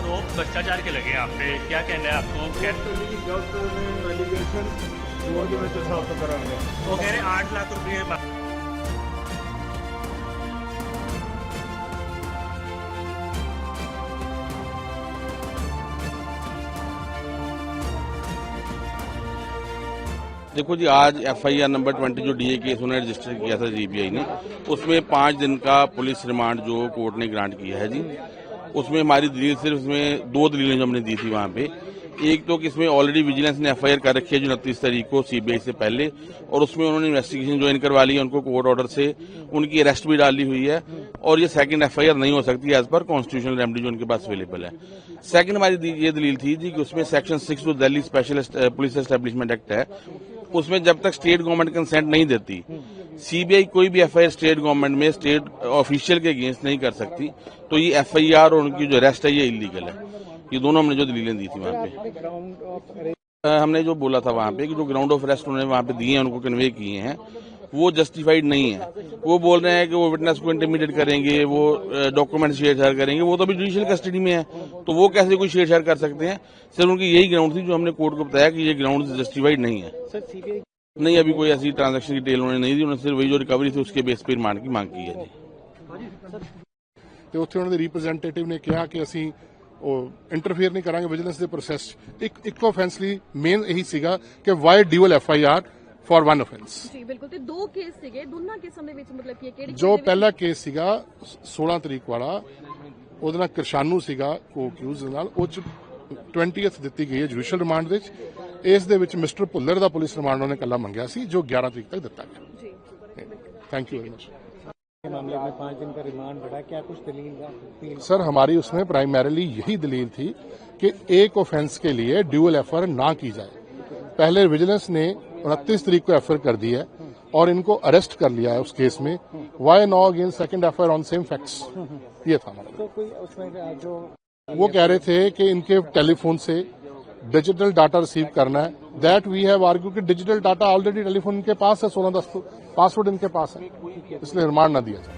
आरोप भ्रष्टाचार के लगे आप पे, क्या कहना है आपको? वो कह रहे 8 लाख रुपये देखो जी, आज एफआईआर नंबर 20 जो डीए केस उन्होंने रजिस्टर किया था जीपीआई ने, उसमें 5 दिन का पुलिस रिमांड जो कोर्ट ने ग्रांट किया है जी। उसमें हमारी दलील सिर्फ इसमें 2 दलीलें जो हमने दी थी वहां पे। एक तो कि इसमें ऑलरेडी विजिलेंस ने एफआईआर कर रखी है जो 29 तारीख को सीबीआई से पहले, और उसमें उन्होंने इन्वेस्टिगेशन ज्वाइन करवा ली है, उनको कोर्ट ऑर्डर से उनकी अरेस्ट भी डाली हुई है, और ये सेकंड एफआईआर नहीं हो सकती एज पर कॉन्स्टिट्यूशनल रेमेडी जो उनके पास अवेलेबल है। सेकंड हमारी ये दलील थी जी कि उसमें सेक्शन 6 जो Delhi special police establishment act है, उसमें जब तक स्टेट गवर्नमेंट कंसेंट नहीं देती, सीबीआई कोई भी एफआईआर स्टेट गवर्नमेंट में स्टेट ऑफिशियल के अगेंस्ट नहीं कर सकती, तो ये एफआईआर और उनकी जो अरेस्ट है ये इलीगल है। ये दोनों हमने जो दलीलें दी थी वहां पे, हमने जो बोला था वहां पे कि जो ग्राउंड ऑफ अरेस्ट उन्होंने वहां पे दिए हैं, उनको कन्वे किए हैं, वो जस्टिफाइड नहीं है। वो बोल रहे हैं कि वो विटनेस को इंटिमिडेट करेंगे, वो डॉक्यूमेंट शेयर करेंगे, वो तो अभी जुडिशियल कस्टडी में है, तो वो कैसे कोई शेयर कर सकते हैं? सिर्फ उनकी यही ग्राउंड थी जो हमने कोर्ट को बताया कि ये ग्राउंड जस्टिफाइड नहीं है। नहीं, अभी कोई ऐसी ट्रांजैक्शन की डिटेल उन्होंने नहीं दी, उन्होंने सिर्फ वही जो रिकवरी थी उसके बेस पर रिमांड की मांग की है जी। ਤੇ ਉੱਥੇ ਉਹਨਾਂ ਦੇ ਰਿਪਰੈਜ਼ੈਂਟੇਟਿਵ ਨੇ ਕਿਹਾ ਕਿ ਅਸੀਂ ਉਹ ਇੰਟਰਫੇਅਰ ਨਹੀਂ ਕਰਾਂਗੇ ਵਿਜੀਲੈਂਸ ਦੇ ਪ੍ਰੋਸੈਸ 'ਚ। ਇੱਕ ਆਫੈਂਸ ਲਈ ਮੇਨ ਇਹੀ ਸੀਗਾ ਕਿ why dual FIR for one offence. ਜੀ ਬਿਲਕੁਲ, ਤੇ 2 ਕੇਸ ਸੀਗੇ, ਦੋਨਾਂ ਕੇਸਾਂ ਦੇ ਵਿੱਚ ਮਤਲਬ ਕਿ ਕਿਹੜੀ ਜੋ ਪਹਿਲਾ ਕੇਸ ਸੀਗਾ 16 ਤਰੀਕ ਵਾਲਾ, ਉਹਦੇ ਨਾਲ ਕਿਰਸ਼ਾਨੂ ਸੀਗਾ ਕੋ ਅਕਿਊਜ਼ ਨਾਲ, ਉਹ 'ਚ 20th ਦਿੱਤੀ ਗਈ ਹੈ ਜੁਡੀਸ਼ੀਅਲ ਰਿਮਾਂਡ ਵਿੱਚ। ਇਸ ਦੇ ਵਿੱਚ ਮਿਸਟਰ ਭੁੱਲਰ ਦਾ ਪੁਲਿਸ ਰਿਮਾਂਡ ਉਹਨੇ ਕੱਲਾ ਮੰਗਿਆ ਸੀ ਜੋ 11 ਤਰੀਕ ਤੱਕ ਦਿੱਤਾ ਗਿਆ। ਜੀ थैंक यू वेरी मच। मामले में 5 दिन का रिमांड बढ़ा, क्या कुछ दलील? सर, हमारी उसमें प्राइमरीली यही दलील थी कि एक ऑफेंस के लिए ड्यूअल एफआईआर ना की जाए। पहले विजिलेंस ने 29 तारीख को एफआईआर कर दी है और इनको अरेस्ट कर लिया है उस केस में। Why know against second FIR on same facts? ये था हमारा। तो कोई उसमें जो वो कह रहे थे कि इनके टेलीफोन से डिजिटल डाटा रिसीव करना है, दैट वी हैव आर्ग्यू कि डिजिटल डाटा ऑलरेडी टेलीफोन इनके पास है, 16 पासवर्ड इनके पास है, इसलिए रिमांड न दिया जाए।